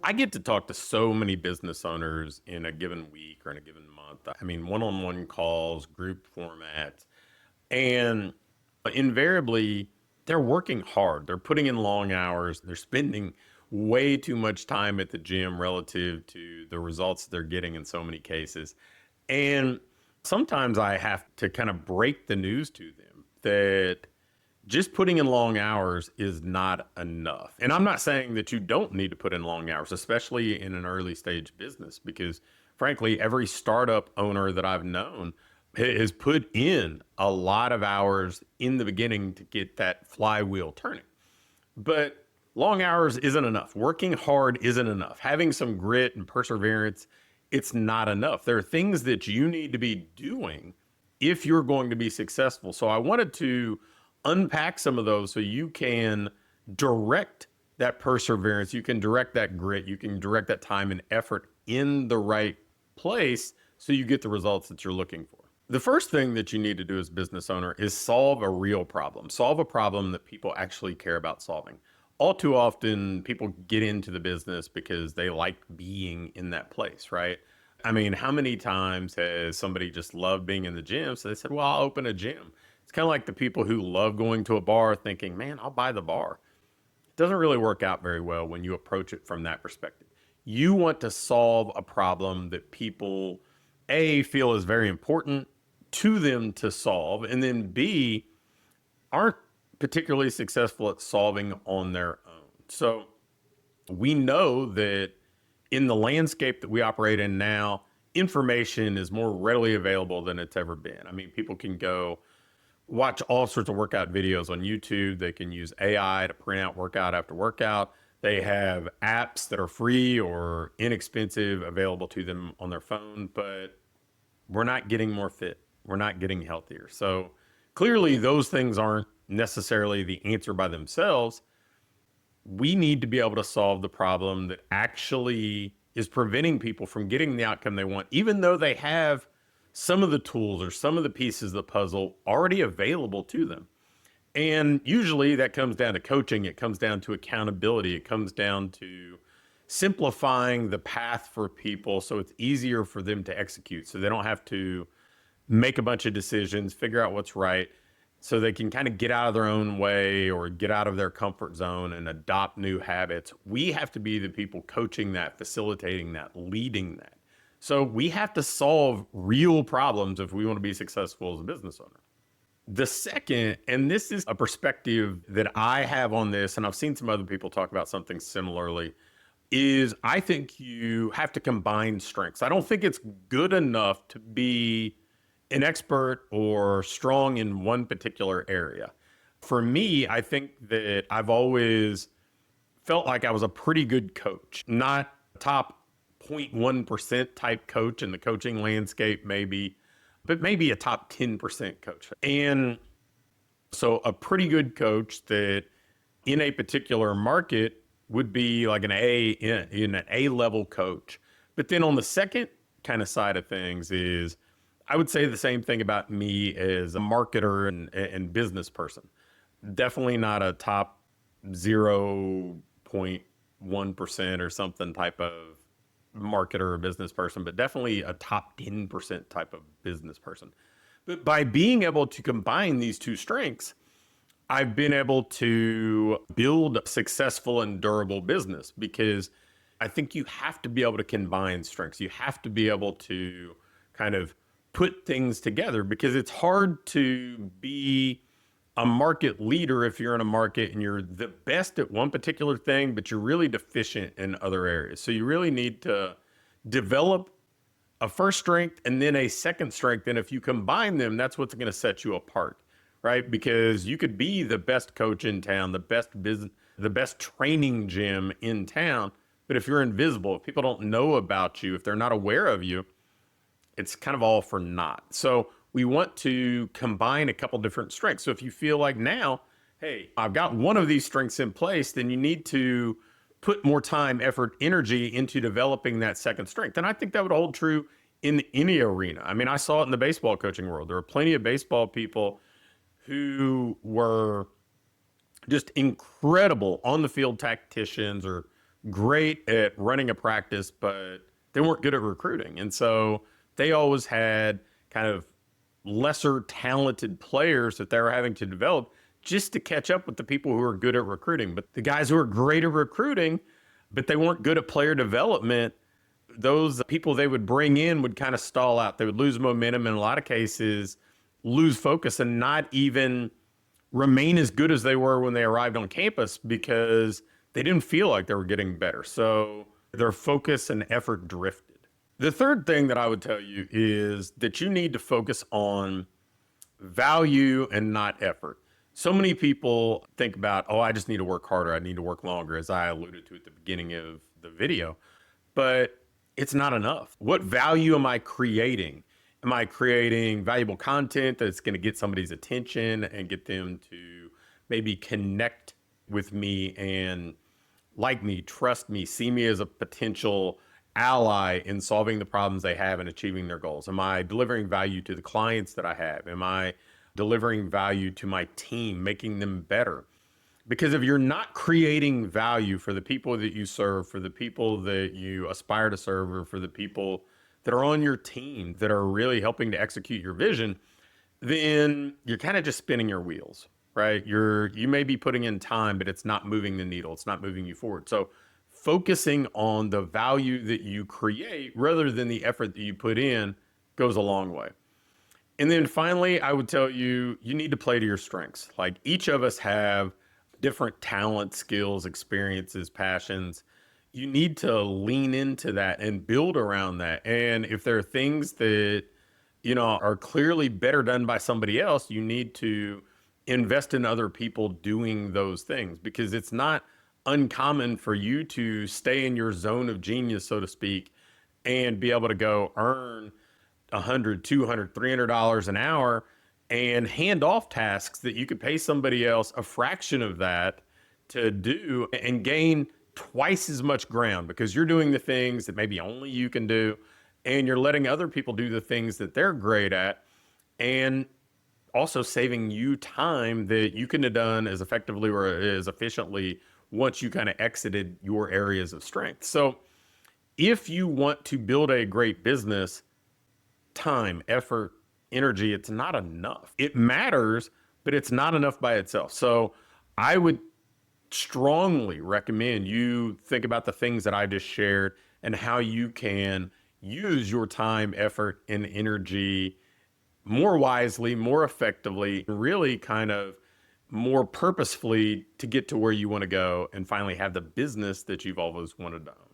I get to talk to so many business owners in a given week or in a given month. I mean, one-on-one calls, group formats, and invariably they're working hard. They're putting in long hours. They're spending way too much time at the gym relative to the results they're getting in so many cases. And sometimes I have to kind of break the news to them that just putting in long hours is not enough. And I'm not saying that you don't need to put in long hours, especially in an early stage business, because frankly, every startup owner that I've known has put in a lot of hours in the beginning to get that flywheel turning. But long hours isn't enough. Working hard isn't enough. Having some grit and perseverance, it's not enough. There are things that you need to be doing if you're going to be successful. So I wanted to unpack some of those so you can direct that perseverance, you can direct that grit, you can direct that time and effort in the right place so you get the results that you're looking for. The first thing that you need to do as a business owner is solve a real problem. Solve a problem that people actually care about solving. All too often, people get into the business because they like being in that place, right? I mean, how many times has somebody just loved being in the gym? So they said, well, I'll open a gym. It's kind of like the people who love going to a bar thinking, man, I'll buy the bar. It doesn't really work out very well when you approach it from that perspective. You want to solve a problem that people, A, feel is very important to them to solve, and then B, aren't particularly successful at solving on their own. So we know that in the landscape that we operate in now, information is more readily available than it's ever been. I mean, people can go watch all sorts of workout videos on YouTube. They can use AI to print out workout after workout. They have apps that are free or inexpensive available to them on their phone, but we're not getting more fit. We're not getting healthier. So clearly, those things aren't necessarily the answer by themselves. We need to be able to solve the problem that actually is preventing people from getting the outcome they want, even though they have some of the tools or some of the pieces of the puzzle already available to them. And usually that comes down to coaching. It comes down to accountability. It comes down to simplifying the path for people so it's easier for them to execute. So they don't have to make a bunch of decisions, figure out what's right, so they can kind of get out of their own way or get out of their comfort zone and adopt new habits. We have to be the people coaching that, facilitating that, leading that. So we have to solve real problems if we want to be successful as a business owner. The second, and this is a perspective that I have on this, and I've seen some other people talk about something similarly, is I think you have to combine strengths. I don't think it's good enough to be an expert or strong in one particular area. For me, I think that I've always felt like I was a pretty good coach, not top 0.1% type coach in the coaching landscape, maybe, but maybe a top 10% coach. And so a pretty good coach that in a particular market would be like an in an A level coach. But then on the second kind of side of things is I would say the same thing about me as a marketer and business person. Definitely not a top 0.1% or something type of marketer or business person, but definitely a top 10% type of business person. But by being able to combine these two strengths, I've been able to build a successful and durable business because I think you have to be able to combine strengths. You have to be able to kind of put things together because it's hard to be a market leader if you're in a market and you're the best at one particular thing, but you're really deficient in other areas. So you really need to develop a first strength and then a second strength. And if you combine them, that's what's going to set you apart, right? Because you could be the best coach in town, the best business, the best training gym in town. But if you're invisible, if people don't know about you, if they're not aware of you, it's kind of all for naught. So we want to combine a couple different strengths. So if you feel like now, hey, I've got one of these strengths in place, then you need to put more time, effort, energy into developing that second strength. And I think that would hold true in any arena. I mean, I saw it in the baseball coaching world. There were plenty of baseball people who were just incredible on the field tacticians or great at running a practice, but they weren't good at recruiting. And so they always had kind of lesser talented players that they were having to develop just to catch up with the people who are good at recruiting. But the guys who are great at recruiting, but they weren't good at player development, those people they would bring in would kind of stall out. They would lose momentum in a lot of cases, lose focus, and not even remain as good as they were when they arrived on campus because they didn't feel like they were getting better. So their focus and effort drifted. The third thing that I would tell you is that you need to focus on value and not effort. So many people think about, oh, I just need to work harder. I need to work longer, as I alluded to at the beginning of the video. But it's not enough. What value am I creating? Am I creating valuable content that's going to get somebody's attention and get them to maybe connect with me and like me, trust me, see me as a potential ally in solving the problems they have and achieving their goals? Am I delivering value to the clients that I have? Am I delivering value to my team, making them better? Because if you're not creating value for the people that you serve, for the people that you aspire to serve, or for the people that are on your team that are really helping to execute your vision, then you're kind of just spinning your wheels, right? You may be putting in time, but it's not moving the needle. It's not moving you forward. So focusing on the value that you create rather than the effort that you put in goes a long way. And then finally, I would tell you, you need to play to your strengths. Like each of us have different talents, skills, experiences, passions. You need to lean into that and build around that. And if there are things that, are clearly better done by somebody else, you need to invest in other people doing those things, because it's not uncommon for you to stay in your zone of genius, so to speak, and be able to go earn 100, 200, $300 an hour and hand off tasks that you could pay somebody else a fraction of that to do and gain twice as much ground, because you're doing the things that maybe only you can do, and you're letting other people do the things that they're great at, and also saving you time that you couldn't have done as effectively or as efficiently once you kind of exited your areas of strength. So if you want to build a great business, time, effort, energy, it's not enough. It matters, but it's not enough by itself. So I would strongly recommend you think about the things that I just shared and how you can use your time, effort, and energy more wisely, more effectively, really kind of more purposefully to get to where you want to go and finally have the business that you've always wanted to own.